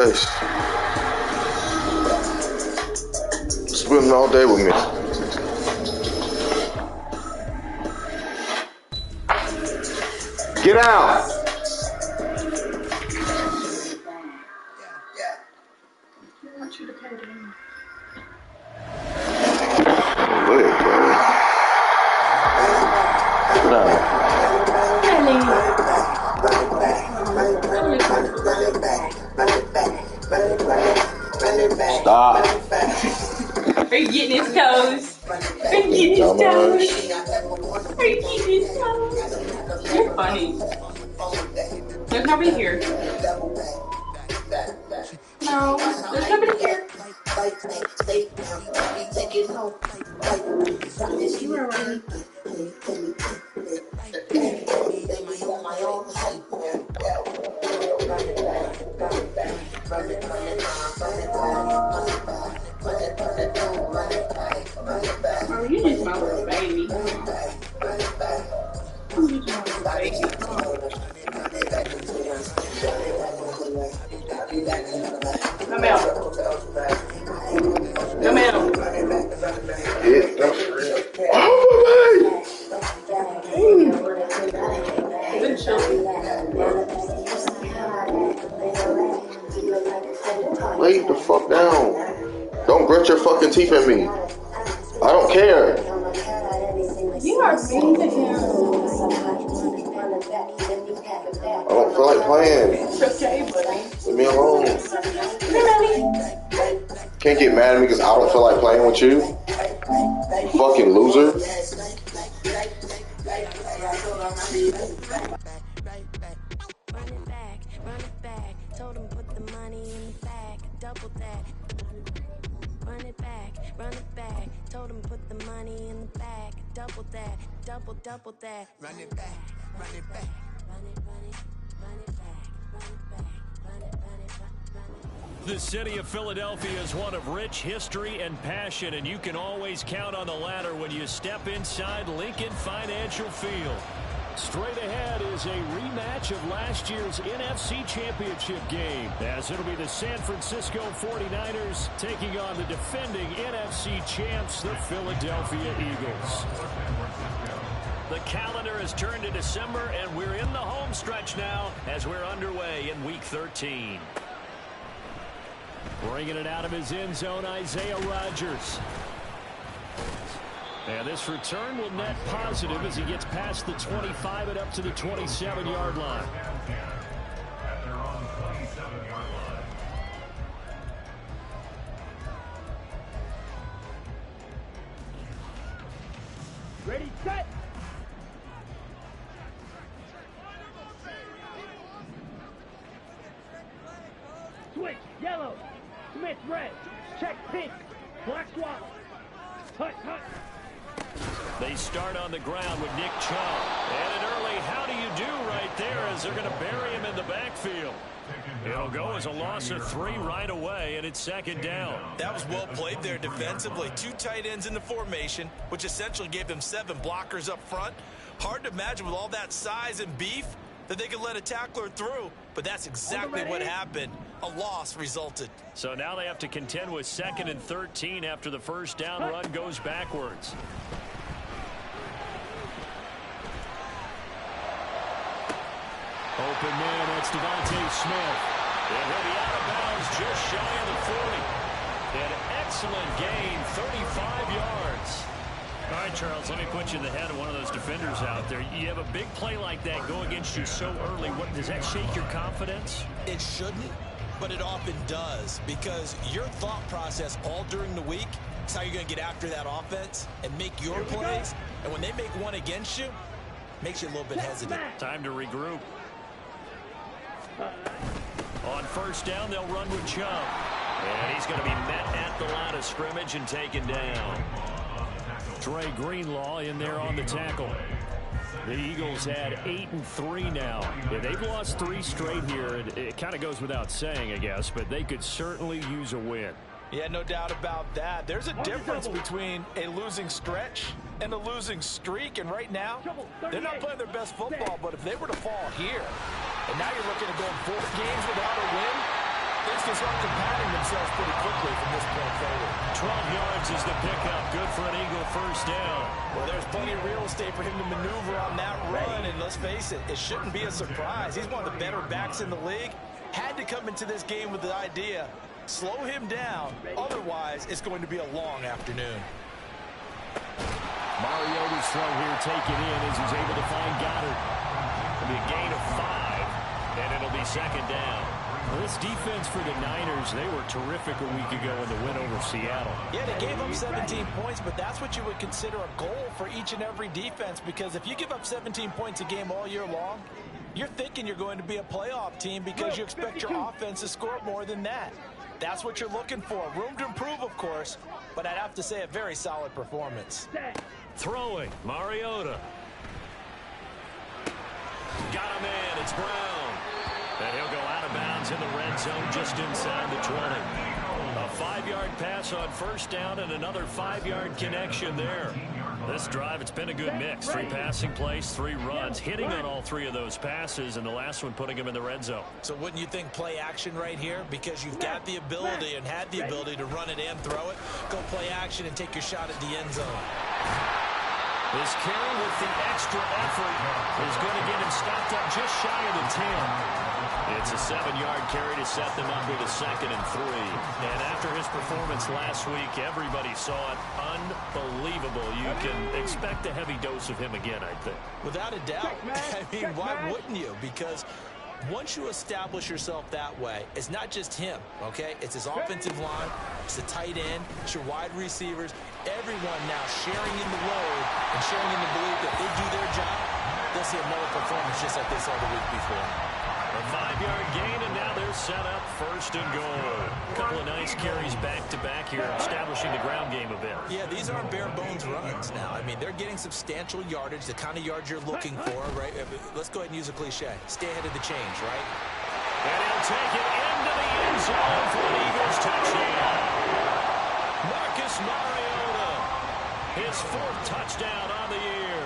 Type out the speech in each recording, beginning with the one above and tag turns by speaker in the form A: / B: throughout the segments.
A: Nice. Swimming all day with me. Get out!
B: I want you to pay them.
A: Stop.
B: Are you getting his toes? Are you getting his toes? Are you getting his toes? You're funny. There's nobody here. No, there's nobody here. You were running. Oh, you just my little baby. You just my little baby. Come on. Come out. Come out. Good children.
A: Lay the fuck down. Don't grit your fucking teeth at me. I don't care.
B: You are mean to him.
A: I don't feel like playing.
B: It's okay, buddy.
A: Leave me alone.
B: Hey,
A: Can't get mad at me because I don't feel like playing with you. You fucking loser.
C: Double that. Run it back, run it back. Run it back, run it back, run it.
D: The city of Philadelphia is one of rich history and passion, and you can always count on the ladder when you step inside Lincoln Financial Field. Straight ahead is a rematch of last year's NFC Championship game, as it'll be the San Francisco 49ers taking on the defending NFC champs, the Philadelphia Eagles. The calendar has turned to December, and we're in the home stretch now as we're underway in Week 13. Bringing it out of his end zone, Isaiah Rodgers. And this return will net positive as he gets past the 25 and up to the 27-yard line.
E: Ready, set. Switch, yellow. Smith, red. Check, pink. Black swap. Hut, hut.
D: They start on the ground with Nick Chubb. And an early how do you do right there as they're going to bury him in the backfield. It'll go as a loss of 3 right away, and it's second down.
F: That was well played there defensively. 2 tight ends in the formation, which essentially gave them 7 blockers up front. Hard to imagine with all that size and beef that they could let a tackler through, but that's exactly what happened. A loss resulted.
D: So now they have to contend with 2nd and 13 after the first down run goes backwards. Open man, that's Devontae Smith. And he'll be out of bounds just shy of the 40. An excellent gain, 35 yards. All right, Charles, let me put you in the head of one of those defenders out there. You have a big play like that go against you so early. What, does that shake your confidence?
F: It shouldn't, but it often does, because your thought process all during the week is how you're going to get after that offense and make your plays. And when they make one against you, it makes you a little bit hesitant.
D: Time to regroup. On first down, they'll run with Chubb. And he's going to be met at the line of scrimmage and taken down. Dre Greenlaw in there on the tackle. The Eagles had 8-3 now. Yeah, they've lost 3 straight here. It kind of goes without saying, I guess, but they could certainly use a win.
F: Yeah, no doubt about that. There's a difference between a losing stretch and a losing streak, and right now, they're not playing their best football, but if they were to fall here, and now you're looking at going 4 games without a win, they can start compounding themselves pretty quickly from this point forward.
D: 12 yards is the pickup. Good for an Eagle first down.
F: Well, there's plenty of real estate for him to maneuver on that run, and let's face it, it shouldn't be a surprise. He's one of the better backs in the league. Had to come into this game with the idea, slow him down, otherwise it's going to be a long afternoon.
D: Mariota's throw here taken in as he's able to find Goddard. It'll be a gain of 5, and it'll be second down. Well, this defense for the Niners, they were terrific a week ago in the win over Seattle.
F: Yeah, they gave up 17 points, but that's what you would consider a goal for each and every defense, because if you give up 17 points a game all year long, you're thinking you're going to be a playoff team because you expect your offense to score more than that. That's what you're looking for. Room to improve, of course, but I'd have to say a very solid performance.
D: Throwing, Mariota. Got him in, it's Brown. And he'll go out of bounds in the red zone just inside the 20. A 5-yard pass on first down and another 5-yard connection there. This drive, it's been a good mix. 3 passing plays, 3 runs, hitting on all 3 of those passes, and the last one putting him in the red zone.
F: So wouldn't you think play action right here? Because you've got the ability and had the ability to run it and throw it. Go play action and take your shot at the end zone.
D: His carry with the extra effort is going to get him stopped up just shy of the 10. It's a 7-yard carry to set them up with a 2nd and 3. And after his performance last week, everybody saw it. Unbelievable. You can expect a heavy dose of him again, I think.
F: Without a doubt. I mean, why wouldn't you? Because once you establish yourself that way, it's not just him, okay? It's his offensive line, it's the tight end, it's your wide receivers, everyone now sharing in the load and sharing in the belief that they do their job, they'll see another performance just like they saw the week before.
D: A 5-yard gain, and now they're set up 1st and goal. A couple of nice carries back-to-back here, establishing the ground game a bit.
F: Yeah, these aren't bare-bones runs now. I mean, they're getting substantial yardage, the kind of yards you're looking for, right? Let's go ahead and use a cliche. Stay ahead of the change, right?
D: And he'll take it into the end zone for an Eagles touchdown. Marcus Mariota, his 4th touchdown on the year.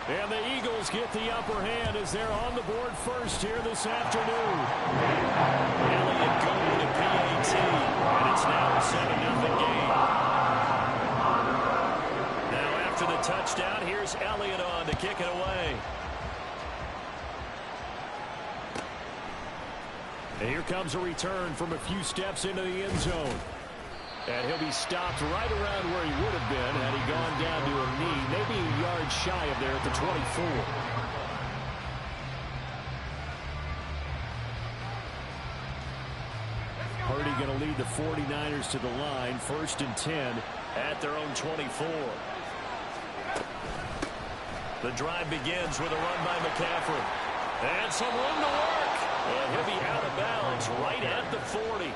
D: And the Eagles get the upper hand as they're on the board first here this afternoon. Elliott going to PAT, and it's now a 7-0 game. Now after the touchdown, here's Elliott on to kick it away. And here comes a return from a few steps into the end zone. And he'll be stopped right around where he would have been had he gone down to a knee, maybe a yard shy of there at the 24. Purdy going to lead the 49ers to the line, 1st and 10 at their own 24. The drive begins with a run by McCaffrey. And some room to work. And he'll be out of bounds right at the 40.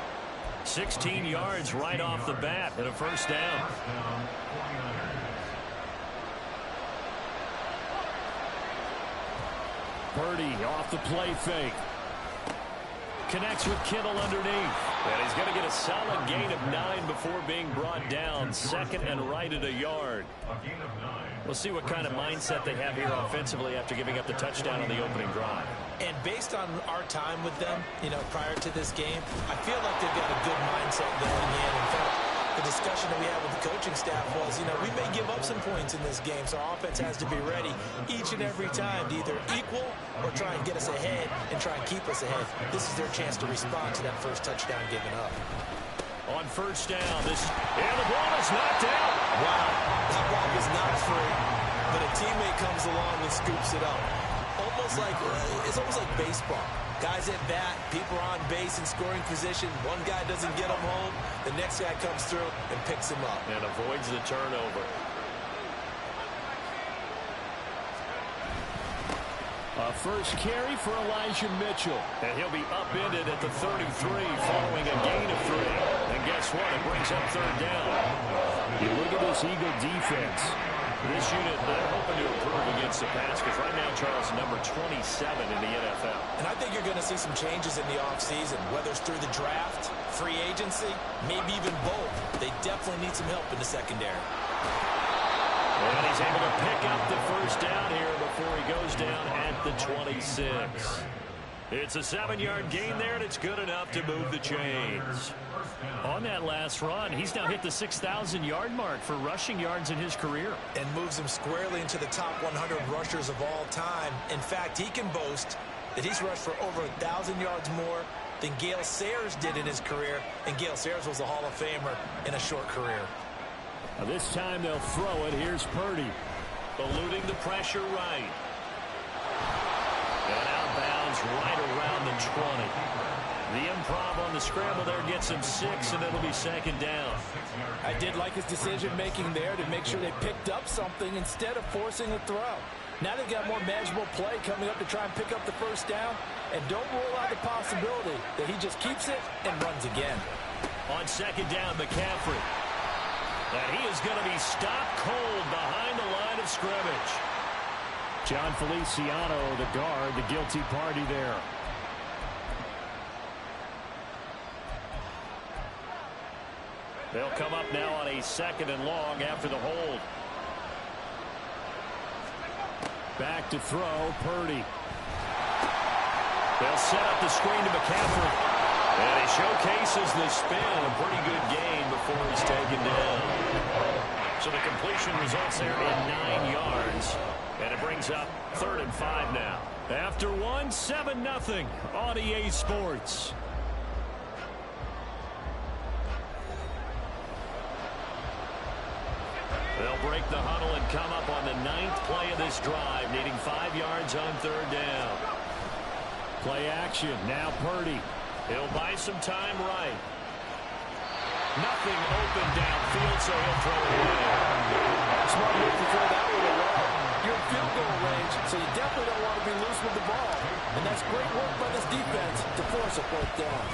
D: 16 yards right off the bat and a 1st down. Purdy off the play fake. Connects with Kittle underneath. And he's going to get a solid gain of 9 before being brought down. 2nd and right at a yard. We'll see what kind of mindset they have here offensively after giving up the touchdown on the opening drive.
F: And based on our time with them, you know, prior to this game, I feel like they've got a good mindset going in. In fact, the discussion that we had with the coaching staff was, you know, we may give up some points in this game, so our offense has to be ready each and every time to either equal or try and get us ahead and try and keep us ahead. This is their chance to respond to that first touchdown given up.
D: On 1st down, and the ball is knocked out.
F: Wow, that ball was not free, but a teammate comes along and scoops it up. It's almost like baseball. Guys at bat, people are on base in scoring position. One guy doesn't get him home. The next guy comes through and picks him up.
D: And avoids the turnover. A first carry for Elijah Mitchell. And he'll be upended at the 33 following a gain of 3. And guess what? It brings up 3rd down. You look at this Eagle defense. This unit, they're hoping to improve against the pass because right now, Charles, number 27 in the NFL.
F: And I think you're going to see some changes in the offseason, whether it's through the draft, free agency, maybe even both. They definitely need some help in the secondary.
D: And he's able to pick up the 1st down here before he goes down at the 26. It's a 7-yard gain there, and it's good enough to move the chains. On that last run, he's now hit the 6,000-yard mark for rushing yards in his career.
F: And moves him squarely into the top 100 rushers of all time. In fact, he can boast that he's rushed for over 1,000 yards more than Gale Sayers did in his career. And Gale Sayers was a Hall of Famer in a short career.
D: Now this time they'll throw it. Here's Purdy. Eluding the pressure right. And outbounds right around the 20. The improv on the scramble there gets him 6, and it'll be second down.
F: I did like his decision-making there to make sure they picked up something instead of forcing a throw. Now they've got more manageable play coming up to try and pick up the first down, and don't rule out the possibility that he just keeps it and runs again.
D: On second down, McCaffrey. And he is going to be stopped cold behind the line of scrimmage. John Feliciano, the guard, the guilty party there. They'll come up now on a 2nd and long after the hold. Back to throw, Purdy. They'll set up the screen to McCaffrey. And he showcases the spin. A pretty good gain before he's taken down. So the completion results there in 9 yards. And it brings up 3rd and 5 now. After one, 7-0 on EA Sports. They'll break the huddle and come up on the 9th play of this drive, needing 5 yards on 3rd down. Play action, now Purdy. He'll buy some time right. Nothing open downfield, so he'll throw it away.
F: Smart move to throw that one away. You're in field goal range, so you definitely don't want to be loose with the ball. And that's great work by this defense to force a 4th down.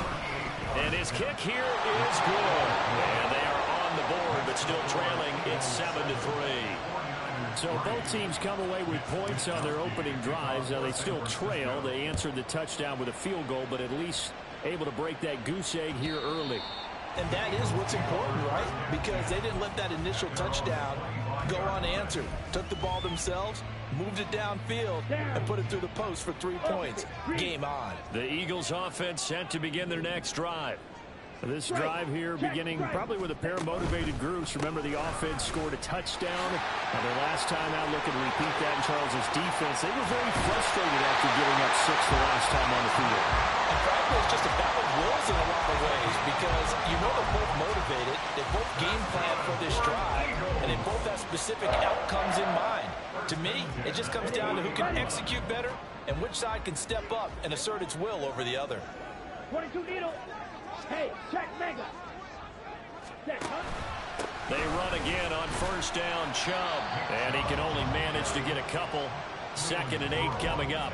D: And his kick here is good. And they are on the board, but still trailing. It's 7-3. So both teams come away with points on their opening drives. Now they still trail. They answered the touchdown with a field goal, but at least able to break that goose egg here early.
F: And that is what's important, right? Because they didn't let that initial touchdown go unanswered. Took the ball themselves, moved it downfield, and put it through the post for 3 points. Game on.
D: The Eagles offense set to begin their next drive. This drive here beginning probably with a pair of motivated groups. Remember, the offense scored a touchdown. And their last time out, looking to repeat that in Charles' defense. They were very frustrated after giving up 6 the last time on the field.
F: And frankly, it's just a battle of wills in a lot of ways because you know they're both motivated. They both game plan for this drive, and they both have specific outcomes in mind. To me, it just comes down to who can execute better and which side can step up and assert its will over the other.
E: 22 needle. Hey, check mega. Check, huh?
D: They run again on 1st down, Chubb. And he can only manage to get a couple. 2nd and 8 coming up.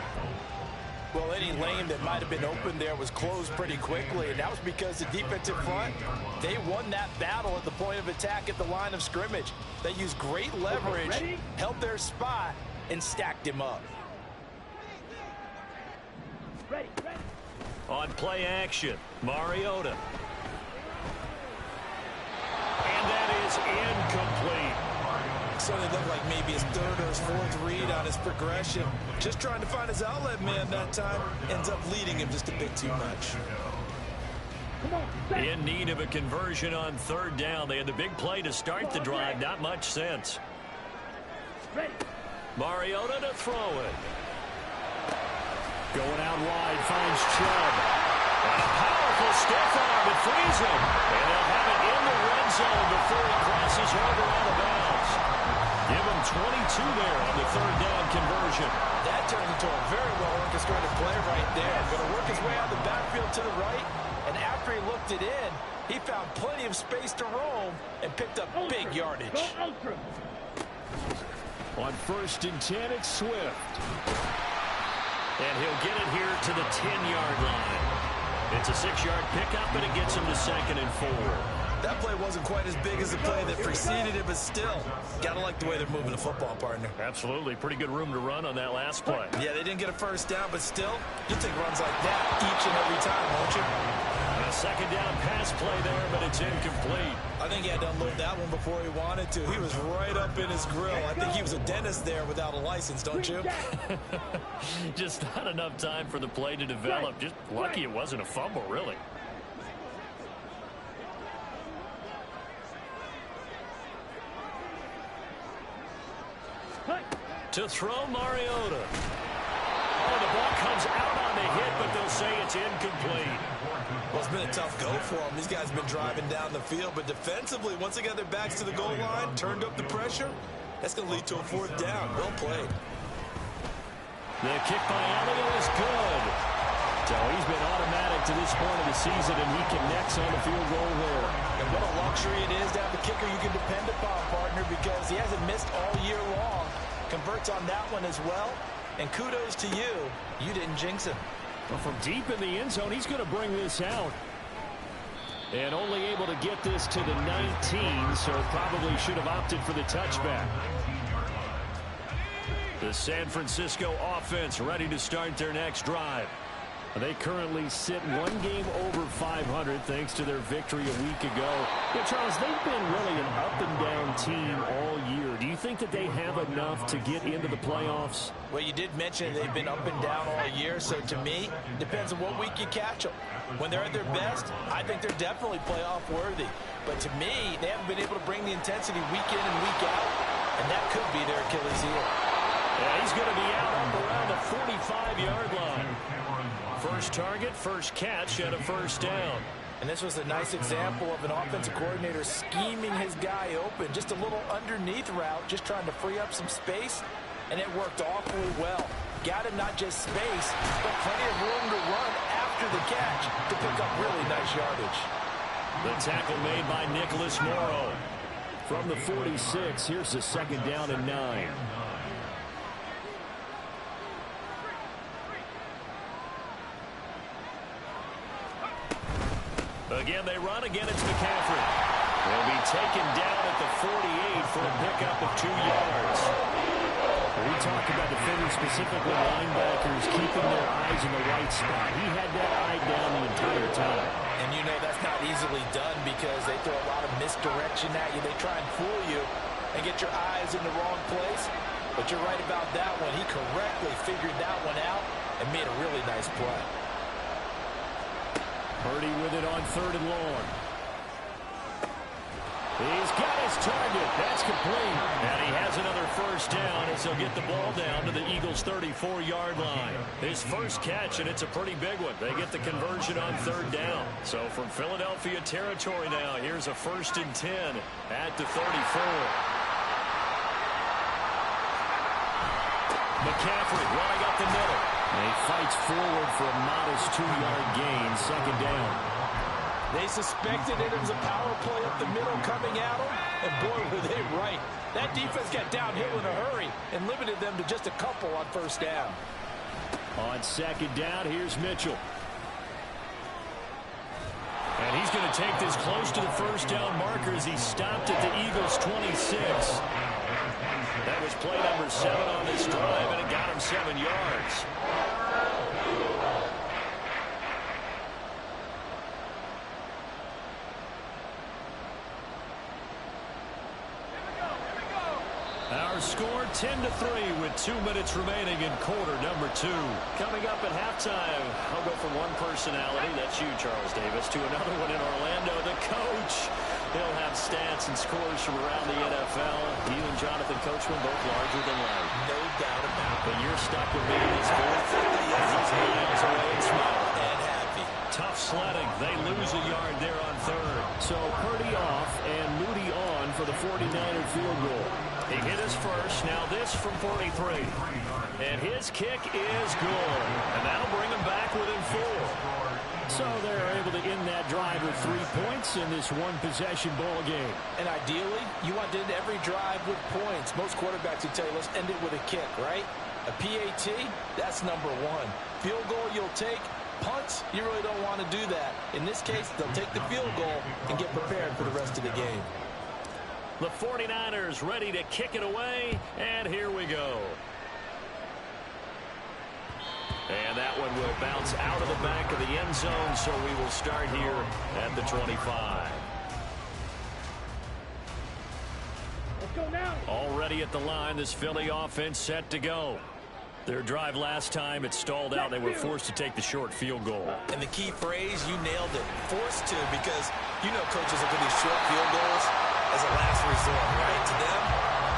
F: Well, any lane that might have been open there was closed pretty quickly, and that was because the defensive front, they won that battle at the point of attack at the line of scrimmage. They used great leverage, held their spot, and stacked him up.
E: Ready.
D: On play action, Mariota. And that is incomplete.
F: So it looked like maybe his 3rd or his 4th read on his progression. Just trying to find his outlet man that time. Ends up leading him just a bit too much.
D: In need of a conversion on 3rd down. They had the big play to start the drive. Not much sense. Mariota to throw it. Going out wide, finds Chubb. And a powerful stiff arm that frees him. And they'll have it in the red zone before he crosses over out of bounds. Give him 22 there on the 3rd down conversion.
F: That turned into a very well orchestrated play right there. Going to work his way out of the backfield to the right. And after he looked it in, he found plenty of space to roam and picked up big yardage.
D: On 1st and 10, it's Swift. And he'll get it here to the 10-yard line. It's a 6-yard pickup, and it gets him to 2nd and 4.
F: That play wasn't quite as big as the play that preceded it, but still, gotta like the way they're moving the football, partner.
D: Absolutely. Pretty good room to run on that last play.
F: Yeah, they didn't get a 1st down, but still, you'll take runs like that each and every time, won't you?
D: A second down pass play there, but it's incomplete.
F: I think he had to unload that one before he wanted to. He was right up in his grill. I think he was a dentist there without a license, don't you?
D: Just not enough time for the play to develop. Just lucky it wasn't a fumble, really. To throw Mariota. Oh, the ball comes out on the hit, but they'll say it's incomplete.
F: Well, it's been a tough go for them. These guys have been driving down the field, but defensively, once they got their backs to the goal line, turned up the pressure, that's going to lead to a fourth down. Well played.
D: The kick by Elliott is good. So he's been automatic to this point of the season, and he connects on the field goal there.
F: And what a luxury it is to have a kicker you can depend upon, partner, because he hasn't missed all year long. Converts on that one as well. And kudos to you. You didn't jinx him.
D: Well, from deep in the end zone, he's going to bring this out. And only able to get this to the 19, so probably should have opted for the touchback. The San Francisco offense ready to start their next drive. They currently sit one game over 500 thanks to their victory a week ago. Yeah, Charles, they've been really an up-and-down team all year. Do you think that they have enough to get into the playoffs?
F: Well, you did mention they've been up and down all year, so to me, depends on what week you catch them. When they're at their best, I think they're definitely playoff worthy. But to me, they haven't been able to bring the intensity week in and week out, and that could be their Achilles heel.
D: Yeah, he's going to be out up around the 45-yard line. First target, first catch, and a first down.
F: And this was a nice example of an offensive coordinator scheming his guy open. Just a little underneath route, just trying to free up some space, and it worked awfully well. Got him not just space, but plenty of room to run after the catch to pick up really nice yardage.
D: The tackle made by Nicholas Morrow. From the 46, here's the second down and 9. Again, they run. Again, it's McCaffrey. They'll be taken down at the 48 for a pickup of 2 yards. We talked about defenders, specifically linebackers, keeping their eyes in the right spot. He had that eye down the entire time.
F: And you know that's not easily done because they throw a lot of misdirection at you. They try and fool you and get your eyes in the wrong place. But you're right about that one. He correctly figured that one out and made a really nice play.
D: Purdy with it on 3rd and long. He's got his target. That's complete. And he has another first down as he'll get the ball down to the Eagles' 34-yard line. His first catch, and it's a pretty big one. They get the conversion on 3rd down. So from Philadelphia territory now, here's a 1st and 10 at the 34. McCaffrey running up the middle. And he fights forward for a modest 2-yard gain, second down.
F: They suspected it was a power play up the middle coming at them, and boy, were they right. That defense got downhill in a hurry and limited them to just a couple on 1st down.
D: On 2nd down, here's Mitchell. And he's going to take this close to the 1st down marker as he stopped at the Eagles' 26. That was play number 7 on this drive, and it got him 7 yards. Our score 10-3 with 2 minutes remaining in quarter number 2. Coming up at halftime, I'll go from one personality, that's you, Charles Davis, to another one in Orlando, the coach. He'll have stats and scores from around the NFL. You and Jonathan Coachman both larger than life.
F: No doubt about it.
D: But you're stuck with me in this fourth. He's miles away and smiling.
F: And happy.
D: Tough sledding. They lose a yard there on 3rd. So Purdy off and Moody on for the 49er field goal. He hit his first. Now this from 43. And his kick is good. And that'll bring him back within 4. So they're able to end that drive with 3 points in this one-possession ball game.
F: And ideally, you want to end every drive with points. Most quarterbacks would tell you, let's end it with a kick, right? A PAT, that's number 1. Field goal you'll take. Punts, you really don't want to do that. In this case, they'll take the field goal and get prepared for the rest of the game.
D: The 49ers ready to kick it away, and here we go. And that one will bounce out of the back of the end zone, so we will start here at the 25.
E: Let's go now.
D: Already at the line, this Philly offense set to go. Their drive last time, it stalled out. They were forced to take the short field goal.
F: And the key phrase, you nailed it, forced to, because you know coaches look at these short field goals as a last resort, right? To them,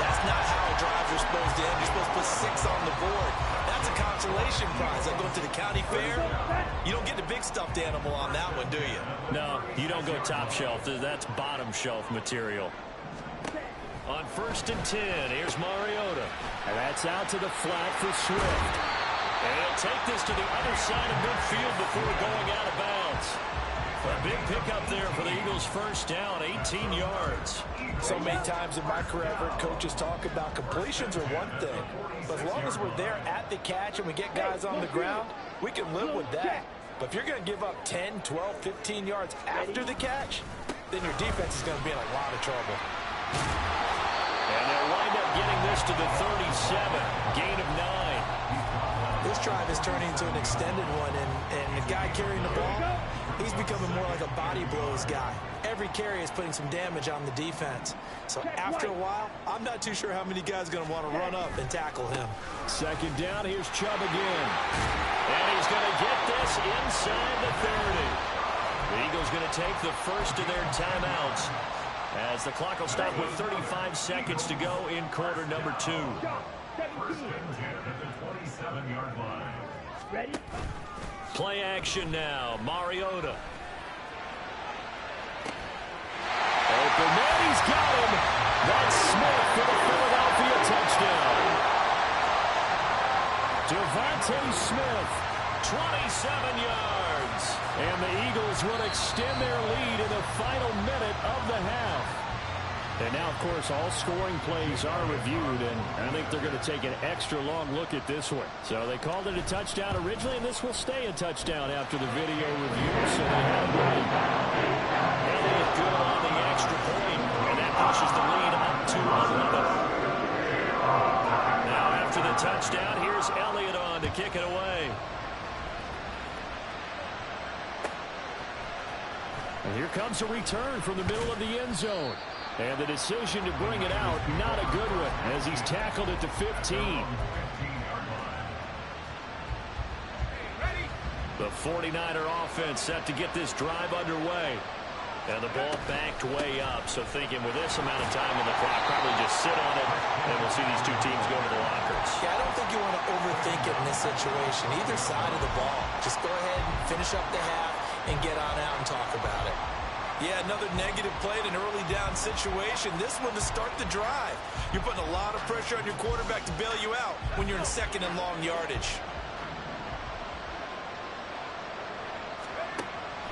F: that's not how drives are supposed to end. You're supposed to put 6 on the board. That's a consolation prize. Like going to the county fair, you don't get the big stuffed animal on that one, do you?
D: No, you don't go top shelf. That's bottom shelf material. On 1st and 10, here's Mariota. And that's out to the flat for Swift. And he'll take this to the other side of midfield before going out of bounds. A big pickup there for the Eagles' first down, 18 yards.
F: So many times in my career, I've heard coaches talk about completions are one thing. But as long as we're there at the catch and we get guys on the ground, we can live with that. But if you're going to give up 10, 12, 15 yards after the catch, then your defense is going to be in a lot of trouble.
D: And they'll wind up getting this to the 37, gain of 9.
F: This drive is turning into an extended one, and the guy carrying the ball, he's becoming more like a body blows guy. Every carry is putting some damage on the defense. So after a while, I'm not too sure how many guys are going to want to run up and tackle him.
D: 2nd down, here's Chubb again. And he's going to get this inside the 30. The Eagles going to take the first of their timeouts, as the clock will stop with 35 seconds to go in quarter number 2.
E: Ready?
D: Play action now. Mariota. Open man, he's got him. That's Smith for the Philadelphia touchdown. Devontae Smith, 27 yards. And the Eagles will extend their lead in the final minute of the half. And now, of course, all scoring plays are reviewed, and I think they're going to take an extra long look at this one. So they called it a touchdown originally, and this will stay a touchdown after the video review. So they have it. Elliott good on the extra point, and that pushes the lead up to 11. Now, after the touchdown, here's Elliott on to kick it away. And here comes a return from the middle of the end zone. And the decision to bring it out, not a good one, as he's tackled at the 15. The 49er offense set to get this drive underway. And the ball backed way up, so thinking with this amount of time on the clock, probably just sit on it, and we'll see these two teams go to the lockers.
F: Yeah, I don't think you want to overthink it in this situation. Either side of the ball. Just go ahead and finish up the half and get on out and talk about it. Yeah, another negative play in an early down situation. This one to start the drive. You're putting a lot of pressure on your quarterback to bail you out when you're in 2nd and long yardage.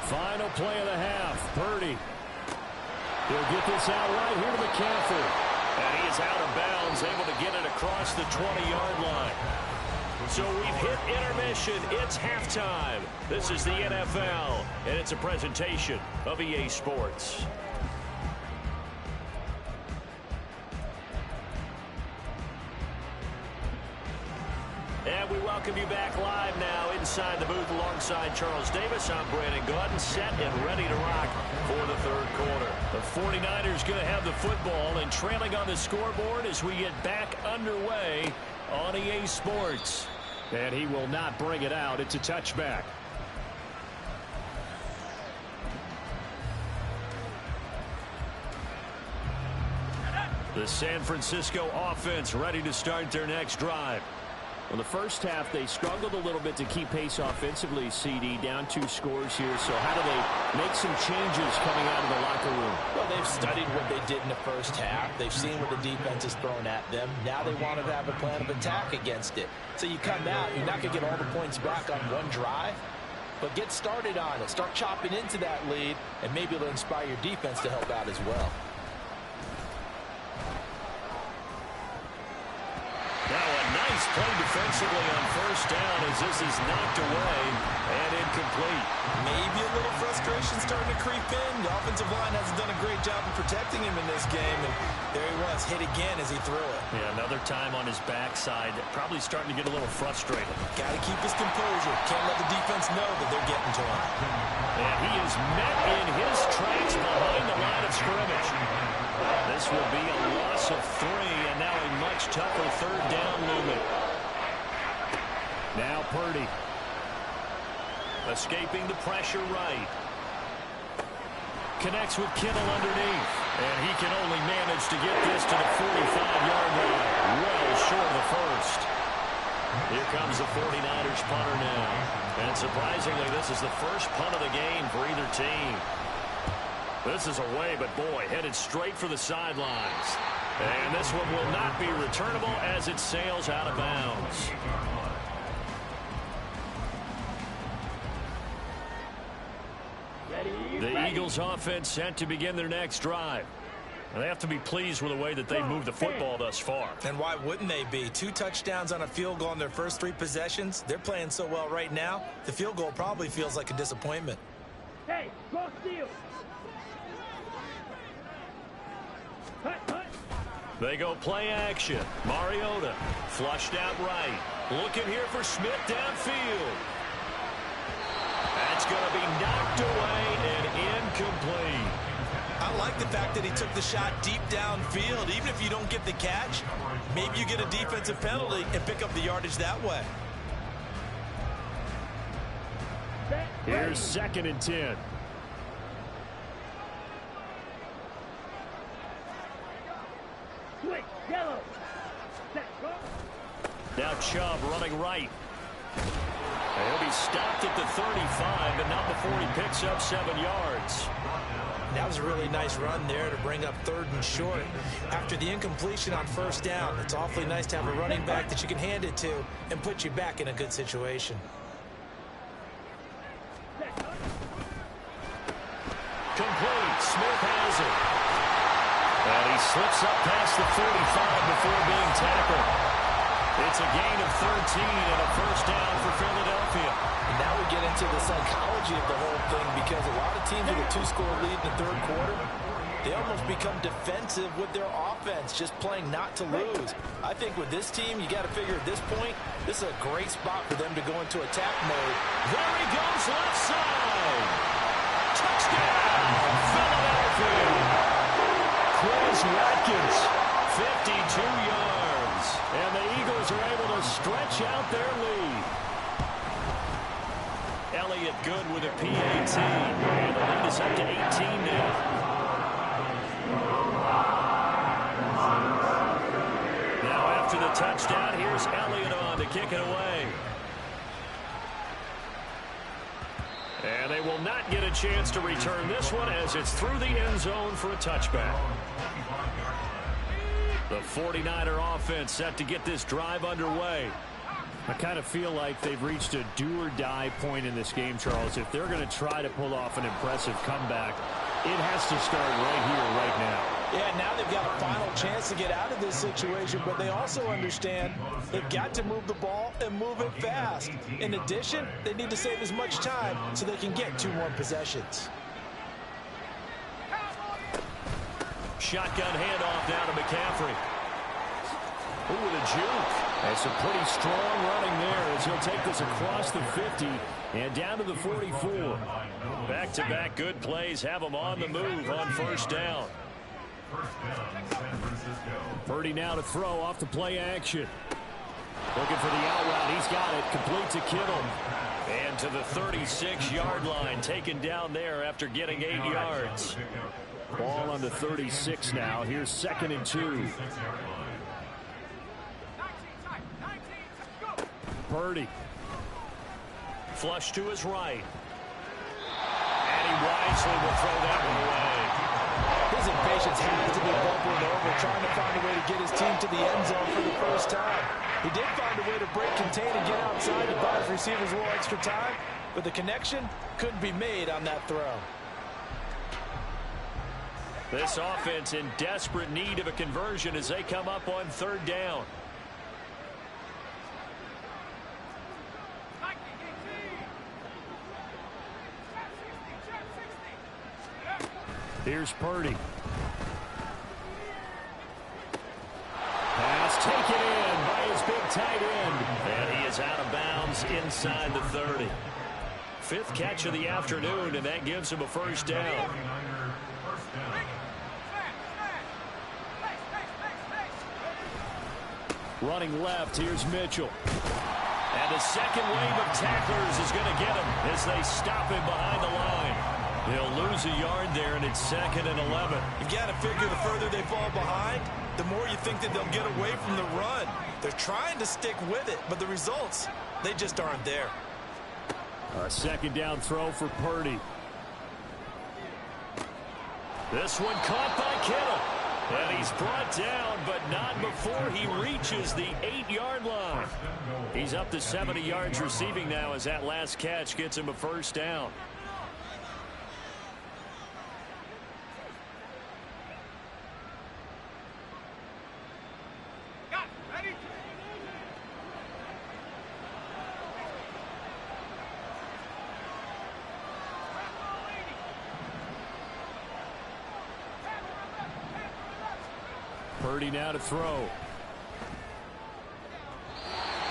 D: Final play of the half. Purdy. He'll get this out right here to McCaffrey. And he is out of bounds, able to get it across the 20-yard line. So we've hit intermission. It's halftime. This is the NFL, and it's a presentation of EA Sports. And we welcome you back live now inside the booth alongside Charles Davis. I'm Brandon Gordon, set and ready to rock for the 3rd quarter. The 49ers going to have the football and trailing on the scoreboard as we get back underway on EA Sports. And he will not bring it out. It's a touchback. The San Francisco offense ready to start their next drive. Well, the first half, they struggled a little bit to keep pace offensively, CD, down 2 scores here. So how do they make some changes coming out of the locker room?
G: Well, they've studied what they did in the first half. They've seen what the defense has thrown at them. Now they want to have a plan of attack against it. So you come out, you're not going to get all the points back on one drive, but get started on it. Start chopping into that lead, and maybe it'll inspire your defense to help out as well.
D: Now a nice play defensively on first down as this is knocked away and incomplete.
F: Maybe a little frustration starting to creep in. The offensive line hasn't done a great job of protecting him in this game, and there he was, hit again as he threw it.
D: Yeah, another time on his backside, probably starting to get a little frustrated.
F: Got to keep his composure. Can't let the defense know that they're getting to him.
D: And he is met in his tracks behind the line of scrimmage. This will be a loss of 3, and now a much tougher third down movement. Now Purdy. Escaping the pressure right. Connects with Kittle underneath. And he can only manage to get this to the 45-yard line. Well short of the first. Here comes the 49ers punter now. And surprisingly, this is the first punt of the game for either team. This is away, but boy, headed straight for the sidelines. And this one will not be returnable as it sails out of bounds. The Eagles offense set to begin their next drive. And they have to be pleased with the way that they've moved the football thus far.
F: And why wouldn't they be? 2 touchdowns on a field goal in their first 3 possessions. They're playing so well right now, the field goal probably feels like a disappointment.
E: Hey, cross field.
D: They go play action. Mariota flushed out right. Looking here for Smith downfield. That's going to be knocked away and incomplete.
F: I like the fact that he took the shot deep downfield. Even if you don't get the catch, maybe you get a defensive penalty and pick up the yardage that way.
D: Here's 2nd and 10.
E: Switch, yellow.
D: Now Chubb running right. He'll be stopped at the 35, but not before he picks up 7 yards.
F: That was a really nice run there to bring up 3rd and short. After the incompletion on first down, it's awfully nice to have a running back that you can hand it to and put you back in a good situation.
D: Complete. Smith has it. And he slips up past the 45 before being tackled. It's a gain of 13 and a first down for Philadelphia.
G: And now we get into the psychology of the whole thing, because a lot of teams with a 2-score lead in the 3rd quarter, they almost become defensive with their offense, just playing not to lose. I think with this team, you got to figure at this point, this is a great spot for them to go into attack mode.
D: There he goes, left side. Touchdown, Philadelphia. Chris Watkins, 52 yards. And the Eagles are able to stretch out their lead. Elliott good with a PAT. And the lead is up to 18 now. Now after the touchdown, here's Elliott on to kick it away. And they will not get a chance to return this one as it's through the end zone for a touchback. The 49er offense set to get this drive underway. I kind of feel like they've reached a do-or-die point in this game, Charles. If they're going to try to pull off an impressive comeback, it has to start right here, right now.
F: Yeah, now they've got a final chance to get out of this situation, but they also understand they've got to move the ball and move it fast. In addition, they need to save as much time so they can get 2 more possessions.
D: Shotgun handoff down to McCaffrey. Ooh, with a juke. That's some pretty strong running there as he'll take this across the 50 and down to the 44. Back-to-back good plays have him on the move on first down. Purdy now to throw off the play action. Looking for the out route. He's got it. Complete to Kittle. And to the 36-yard line. Taken down there after getting 8 yards. Ball on the 36 now. Here's 2nd and 2. Purdy. Flush to his right. And he wisely will throw that one away.
F: His impatience has to be bubbling over, trying to find a way to get his team to the end zone for the first time. He did find a way to break contain and get outside to buy his receivers a little extra time, but the connection couldn't be made on that throw.
D: This offense in desperate need of a conversion as they come up on 3rd down. Here's Purdy. Pass taken in by his big tight end. And he is out of bounds inside the 30. Fifth catch of the afternoon, and that gives him a first down. Running left, here's Mitchell. And the second wave of tacklers is going to get him as they stop him behind the line. He'll lose a yard there, and it's 2nd and 11.
F: You got to figure the further they fall behind, the more you think that they'll get away from the run. They're trying to stick with it, but the results, they just aren't there.
D: A second down throw for Purdy. This one caught by Kittle. And he's brought down, but not before he reaches the 8-yard line. He's up to 70 yards receiving now as that last catch gets him a first down. Purdy now to throw.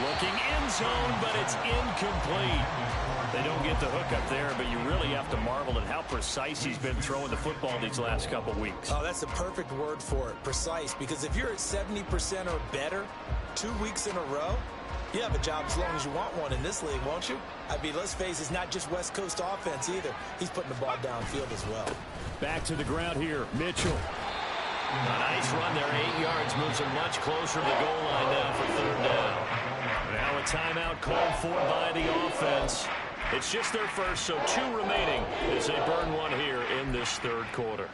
D: Looking end zone, but it's incomplete. They don't get the hook up there, but you really have to marvel at how precise he's been throwing the football these last couple weeks.
G: Oh, that's the perfect word for it, precise, because if you're at 70% or better 2 weeks in a row, you have a job as long as you want one in this league, won't you? I mean, let's face it, it's not just West Coast offense either. He's putting the ball downfield as well.
D: Back to the ground here, Mitchell. A nice run there, 8 yards, moves him much closer to the goal line now for 3rd down. Now a timeout called for by the offense. It's just their first, so 2 remaining as they burn one here in this 3rd quarter.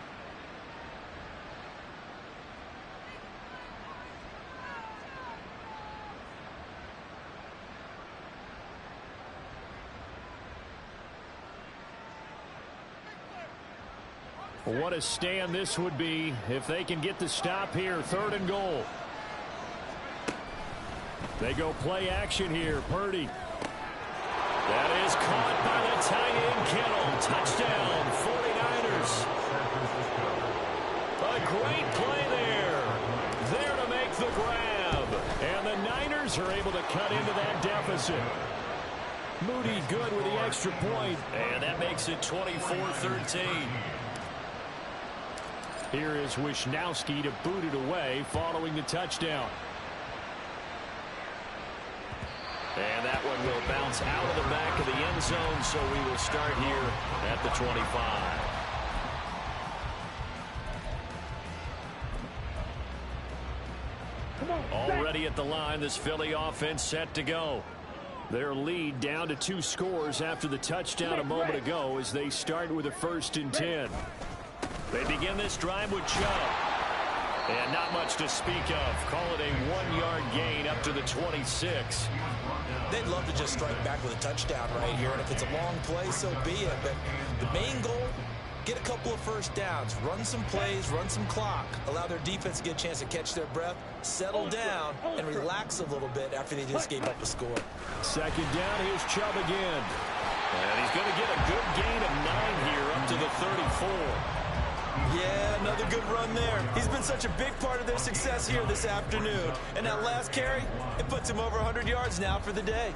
D: What a stand this would be if they can get the stop here. 3rd and goal. They go play action here. Purdy. That is caught by the tight end Kittle. Touchdown, 49ers. A great play there. There to make the grab. And the Niners are able to cut into that deficit. Moody good with the extra point. And that makes it 24-13. Here is Wisnowski to boot it away following the touchdown. And that one will bounce out of the back of the end zone, so we will start here at the 25. Already at the line, this Philly offense set to go. Their lead down to 2 scores after the touchdown a moment ago as they start with a 1st and 10. They begin this drive with Chubb. And not much to speak of. Call it a 1-yard gain up to the 26.
G: They'd love to just strike back with a touchdown right here, and if it's a long play, so be it. But the main goal, get a couple of first downs, run some plays, run some clock, allow their defense to get a chance to catch their breath, settle down, and relax a little bit after they just gave up a score.
D: 2nd down, here's Chubb again. And he's going to get a good gain of 9 here up to the 34.
F: Yeah, another good run there. He's been such a big part of their success here this afternoon. And that last carry, it puts him over 100 yards now for the day.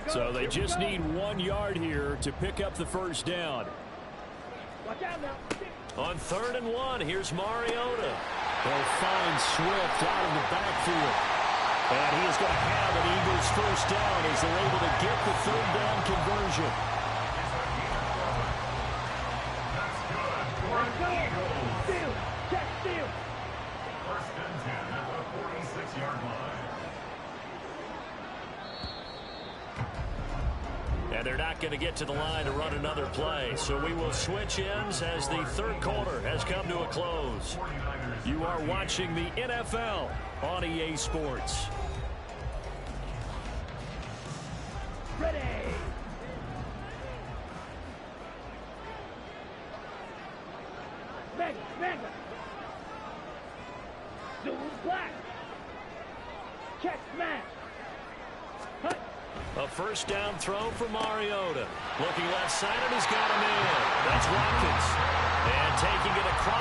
D: So they just need 1 yard here to pick up the first down. On 3rd and 1, here's Mariota. They'll find Swift out of the backfield. And he is going to have an Eagles first down as they're able to get the 3rd down conversion. And they're not going to get to the line to run another play. So we will switch ends as the 3rd quarter has come to a close. You are watching the NFL on EA Sports.
E: Ready. Mega. Zoom black. Check smash. Hut.
D: A first down throw for Mariota. Looking left side, and he's got him in. That's Watkins. And taking it across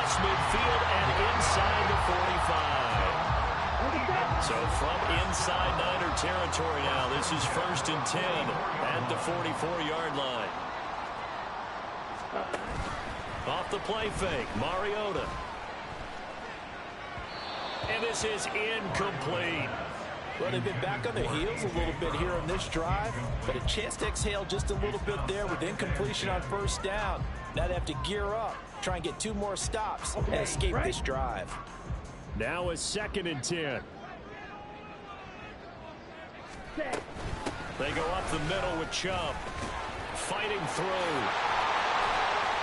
D: So from inside Niner territory now, this is 1st and 10 at the 44-yard line. Off the play fake, Mariota. And this is incomplete.
G: Well, they've been back on their heels a little bit here on this drive, but a chance to exhale just a little bit there with incompletion on 1st down. Now they have to gear up, try and get 2 more stops and escape this drive.
D: Now a 2nd and 10. They go up the middle with Chubb. Fighting through.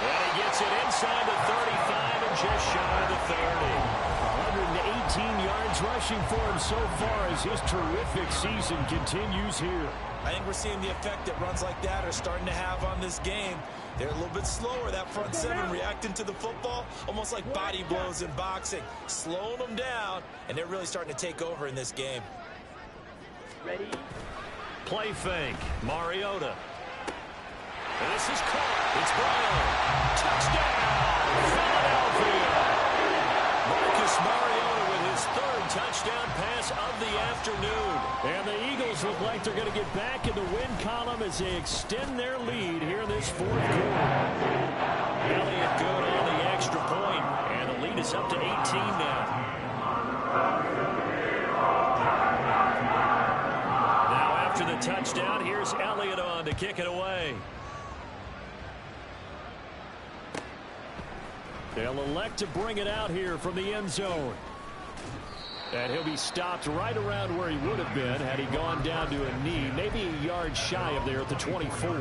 D: And he gets it inside the 35 and just shy of the 30. 118 yards rushing for him so far as his terrific season continues here.
F: I think we're seeing the effect that runs like that are starting to have on this game. They're a little bit slower, that front 7 reacting to the football, almost like body blows in boxing, slowing them down, and they're really starting to take over in this game.
E: Ready?
D: Play fake, Mariota. And this is caught. It's Brown. Touchdown, Philadelphia. Marcus Mariota with his 3rd touchdown pass of the afternoon. And the Eagles look like they're going to get back in the win column as they extend their lead here in this 4th quarter. Elliott good on the extra point, and the lead is up to 18 now. Now after the touchdown, here's Elliott on to kick it away. They'll elect to bring it out here from the end zone. And he'll be stopped right around where he would have been had he gone down to a knee, maybe a yard shy of there at the 24.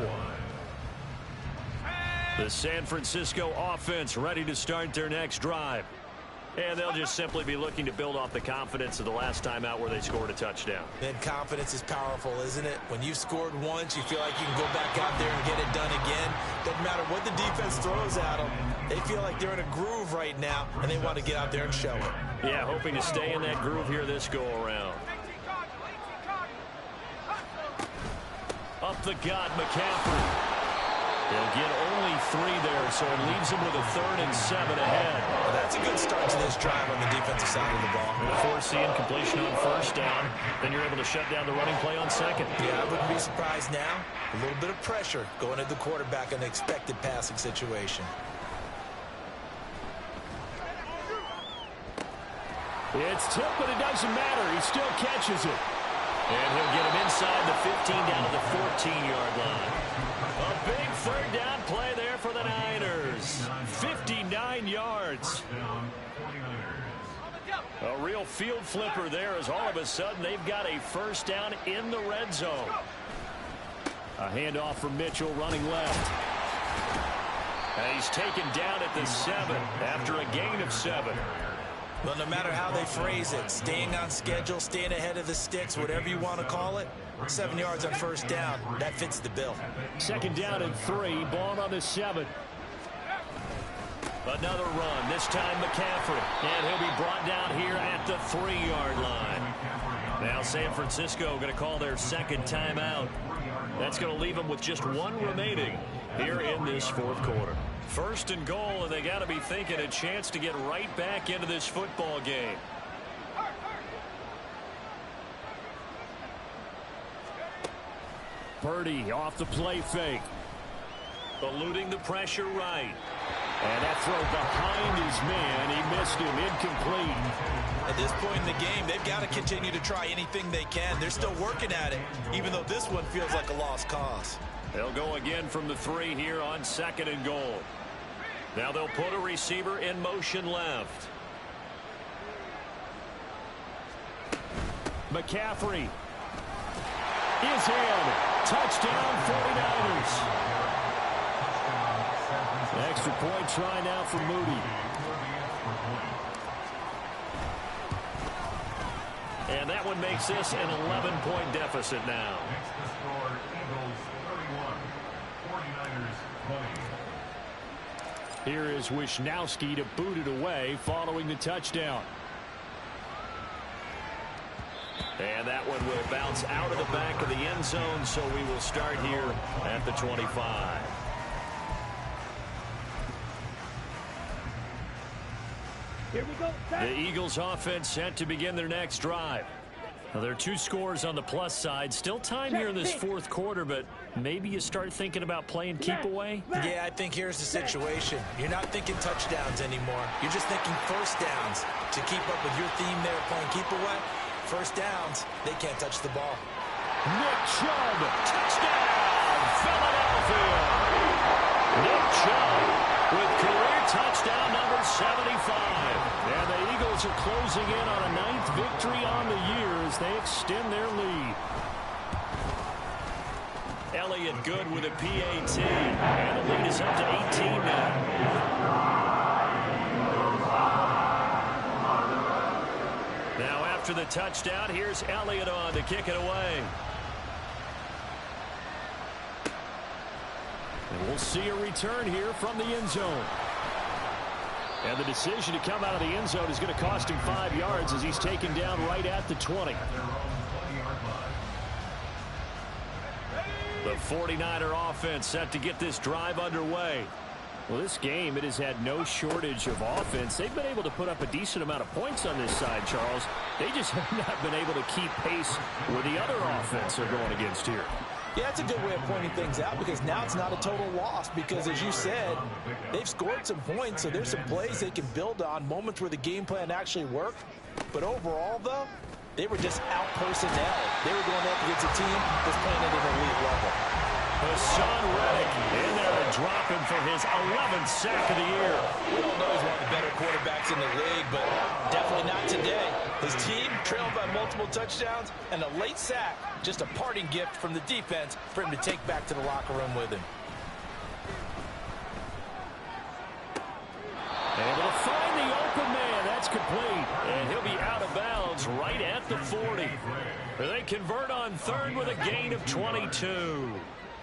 D: The San Francisco offense ready to start their next drive. And they'll just simply be looking to build off the confidence of the last time out where they scored a touchdown.
F: And confidence is powerful, isn't it? When you've scored once, you feel like you can go back out there and get it done again. Doesn't matter what the defense throws at them. They feel like they're in a groove right now, and they want to get out there and show it.
D: Yeah, hoping to stay in that groove here this go-around. Up the gut, McCaffrey. He'll get only 3 there, so it leaves him with a 3rd and 7 ahead.
F: Well, that's a good start to this drive on the defensive side of the ball.
D: Forcing completion on 1st down, then you're able to shut down the running play on 2nd.
F: Yeah, I wouldn't be surprised now. A little bit of pressure going at the quarterback in an expected passing situation.
D: It's tipped, but it doesn't matter. He still catches it. And he'll get him inside the 15 down to the 14-yard line. A big 3rd down play there for the Niners. 59 yards. A real field flipper there as all of a sudden they've got a 1st down in the red zone. A handoff from Mitchell running left. And he's taken down at the 7 after a gain of 7.
F: Well, no matter how they phrase it, staying on schedule, staying ahead of the sticks, whatever you want to call it, 7 yards on 1st down, that fits the bill.
D: 2nd down and 3, ball on the 7. Another run, this time McCaffrey, and he'll be brought down here at the 3-yard line. Now San Francisco going to call their 2nd timeout. That's going to leave them with just 1 remaining here in this 4th quarter. 1st and goal, and they got to be thinking a chance to get right back into this football game. Purdy off the play fake. Eluding the pressure right. And that throw behind his man. He missed him. Incomplete.
F: At this point in the game, they've got to continue to try anything they can. They're still working at it, even though this one feels like a lost cause.
D: They'll go again from the 3 here on 2nd and goal. Now they'll put a receiver in motion left. McCaffrey is in. Touchdown 49ers. Extra point try now for Moody. And that one makes this an 11-point deficit now. Here is Wisnowski to boot it away following the touchdown. And that one will bounce out of the back of the end zone, so we will start here at the 25.
E: Here we go.
D: The Eagles offense set to begin their next drive. Now, there are 2 scores on the plus side. Still time here in this fourth quarter, but maybe you start thinking about playing keep away?
G: Yeah, I think here's the situation. You're not thinking touchdowns anymore. You're just thinking first downs. To keep up with your theme there, playing keep away, first downs, they can't touch the ball.
D: Nick Chubb, touchdown, Philadelphia. Nick Chubb with career touchdown number 75. And the Eagles are closing in on a 9th victory on the year as they extend their lead. Elliott good with a PAT. And the lead is up to 18 now. Now after the touchdown, here's Elliott on to kick it away. And we'll see a return here from the end zone. And the decision to come out of the end zone is going to cost him 5 yards as he's taken down right at the 20. The 49er offense set to get this drive underway. Well, this game, it has had no shortage of offense. They've been able to put up a decent amount of points on this side, Charles. They just have not been able to keep pace with the other offense they're going against here.
G: Yeah, that's a good way of pointing things out because now it's not a total loss because, as you said, they've scored some points, so there's some plays they can build on, moments where the game plan actually worked. But overall, though, they were just out-personnel. They were going up against a team that's playing at an elite level.
D: Hassan Reddick in there and dropping for his 11th sack of the year.
G: We all know he's one of the better quarterbacks in the league, but definitely not today. His team trailed by multiple touchdowns and a late sack. Just a parting gift from the defense for him to take back to the locker room with him.
D: Able to find the open man. That's complete. And he'll be out of bounds right at the 40. They convert on third with a gain of 22.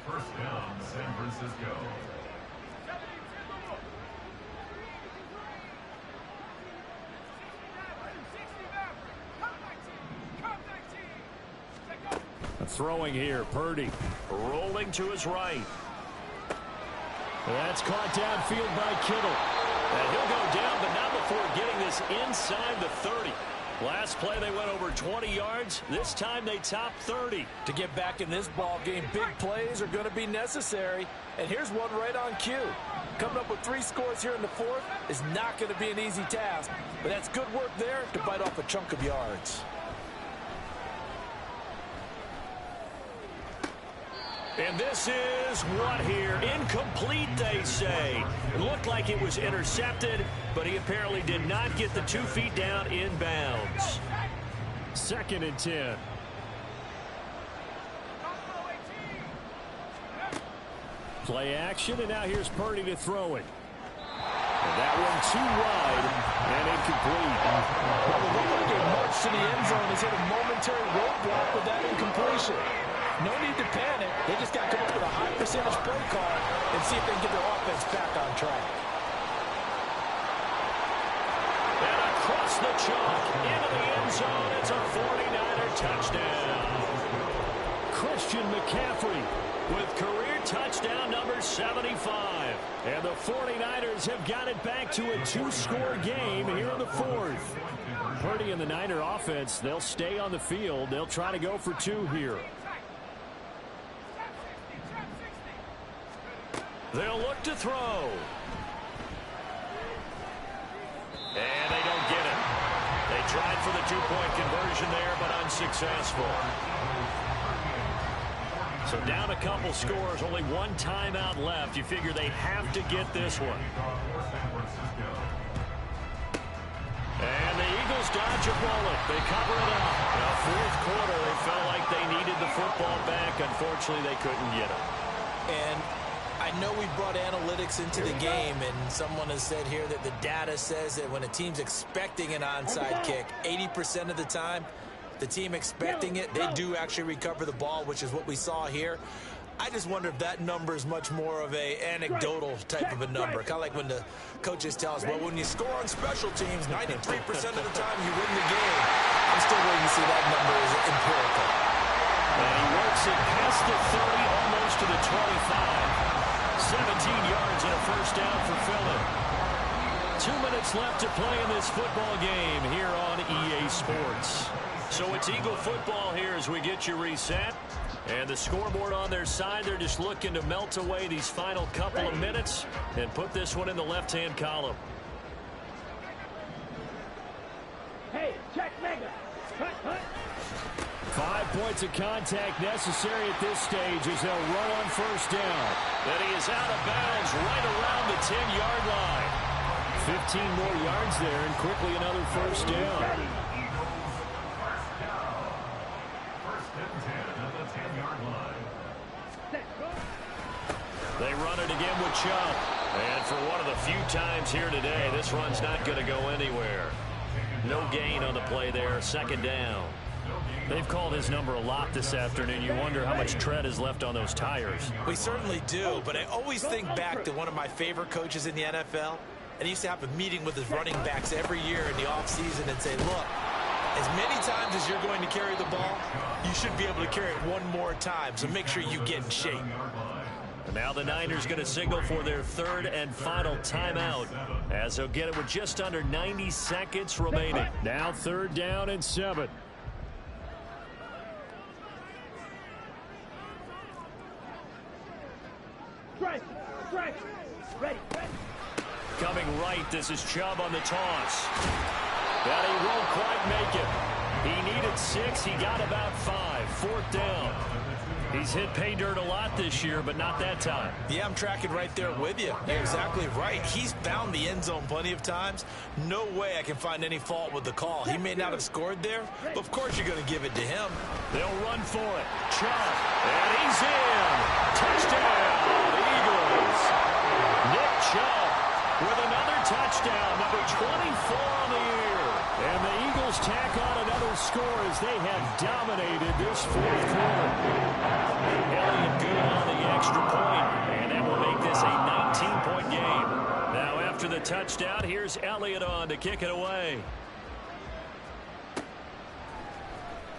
H: First down, San Francisco.
D: Throwing here, Purdy rolling to his right. That's caught downfield by Kittle. And he'll go down, but not before getting this inside the 30. Last play, they went over 20 yards. This time, they topped 30.
G: To get back in this ball game, big plays are going to be necessary. And here's one right on cue. Coming up with 3 scores here in the fourth is not going to be an easy task. But that's good work there to bite off a chunk of yards.
D: And this is what here? Incomplete, they say. It looked like it was intercepted, but he apparently did not get the 2 feet down in bounds. 2nd and 10. Play action, and now here's Purdy to throw it. And that one too wide and incomplete.
G: Well, the look like march to the end zone has hit a momentary roadblock with that incompletion. No need to panic. They just got to come up with a high percentage play call and see if they can get their offense back on track.
D: And across the chalk into the end zone. It's a 49er touchdown. Christian McCaffrey with career touchdown number 75. And the 49ers have got it back to a 2-score game here in the fourth. Purdy and the Niner offense, they'll stay on the field. They'll try to go for 2 here. They'll look to throw. And they don't get it. They tried for the 2-point conversion there, but unsuccessful. So down a couple scores, only 1 timeout left. You figure they have to get this one. And the Eagles dodge a bullet. They cover it up. Now, fourth quarter, they felt like they needed the football back. Unfortunately, they couldn't get it.
G: And I know we brought analytics into the game, and someone has said here that the data says that when a team's expecting an onside kick, 80% of the time, the team expecting it, they do actually recover the ball, which is what we saw here. I just wonder if that number is much more of a anecdotal type of a number. Kind of like when the coaches tell us, well, when you score on special teams, 93% of the time you win the game. I'm still waiting to see that number is empirical.
D: And he works it past the 30, almost to the 25. 17 yards and a first down for Philly. 2 minutes left to play in this football game here on EA Sports. So it's Eagle football here as we get you reset. And the scoreboard on their side, they're just looking to melt away these final couple of minutes and put this one in the left-hand column.
E: Hey, check mega. Cut, cut.
D: 5 points of contact necessary at this stage as they'll run on first down. And he is out of bounds right around the 10-yard line. 15 more yards there and quickly another first down.
H: First and 10 at the 10-yard line.
D: They run it again with Chubb. And for one of the few times here today, this run's not going to go anywhere. No gain on the play there, second down. They've called his number a lot this afternoon. You wonder how much tread is left on those tires.
F: We certainly do, but I always think back to one of my favorite coaches in the NFL. And he used to have a meeting with his running backs every year in the offseason and say, look, as many times as you're going to carry the ball, you should be able to carry it one more time, so make sure you get in shape.
D: And now the Niners going to signal for their third and final timeout as they'll get it with just under 90 seconds remaining. Now 3rd down and 7.
E: Strike, strike. Ready, ready.
D: Coming right, this is Chubb on the toss. And he won't quite make it. He needed 6, he got about 5. 4th down. He's hit pay dirt a lot this year, but not that time.
F: Yeah, I'm tracking right there with you. You're exactly right. He's found the end zone plenty of times. No way I can find any fault with the call. He may not have scored there, but of course you're going to give it to him.
D: They'll run for it. Chubb, and he's in. Touchdown, Eagles. Nick Chubb with another touchdown, number 24 on the year. And the Eagles tack on another score as they have dominated this 4th quarter. Elliott good on the extra point, and that will make this a 19-point game. Now after the touchdown, here's Elliott on to kick it away.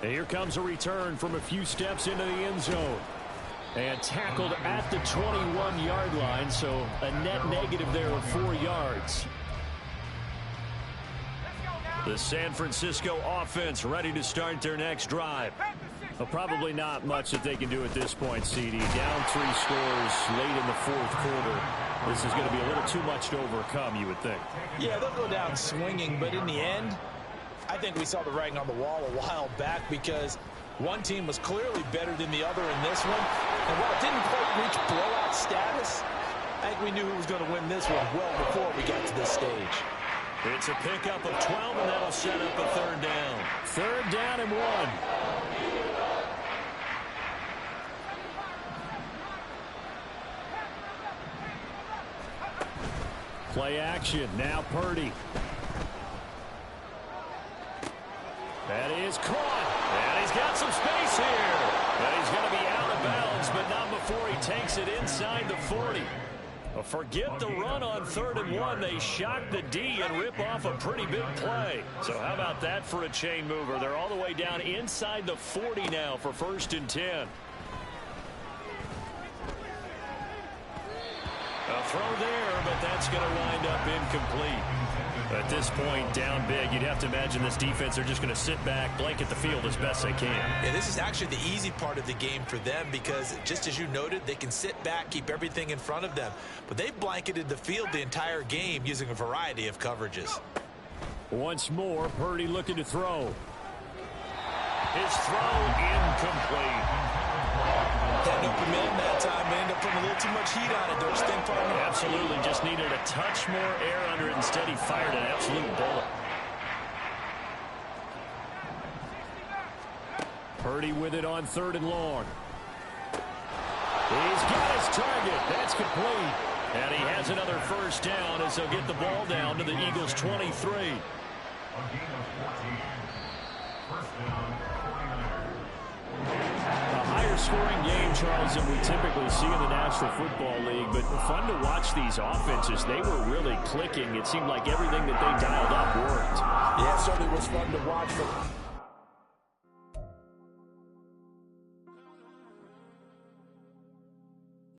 D: And here comes a return from a few steps into the end zone. And tackled at the 21-yard line, so a net negative there of 4 yards. The San Francisco offense ready to start their next drive. Well, probably not much that they can do at this point, CD. Down 3 scores late in the 4th quarter. This is going to be a little too much to overcome, you would think.
G: Yeah, they'll go down swinging, but in the end, I think we saw the writing on the wall a while back because one team was clearly better than the other in this one. And while it didn't quite reach blowout status, I think we knew who was going to win this one well before we got to this stage.
D: It's a pickup of 12, and that'll set up a 3rd down. 3rd down and 1. Play action. Now Purdy. That is caught. And he's got some space here. And he's going to be out of bounds, but not before he takes it inside the 40. Forget the run on 3rd and 1. They shock the D and rip off a pretty big play. So how about that for a chain mover? They're all the way down inside the 40 now for 1st and 10. A throw there, but that's going to wind up incomplete. At this point, down big, you'd have to imagine this defense, they're just going to sit back, blanket the field as best they can.
F: Yeah, this is actually the easy part of the game for them because, just as you noted, they can sit back, keep everything in front of them. But they've blanketed the field the entire game using a variety of coverages.
D: Once more, Purdy looking to throw. His throw incomplete.
F: That opened in that time, but ended up putting a little too much heat on it, don't you think, partner?
D: Absolutely, just needed a touch more air under it. Instead, he fired an absolute bullet. Purdy with it on 3rd and long. He's got his target. That's complete. And he has another first down as they'll get the ball down to the Eagles' 23.
H: A gain of 14. First down, 49ers.
D: A higher scoring game, Charles, than we typically see in the National Football League, but fun to watch these offenses. They were really clicking. It seemed like everything that they dialed up worked.
G: Yeah, it certainly was fun to watch.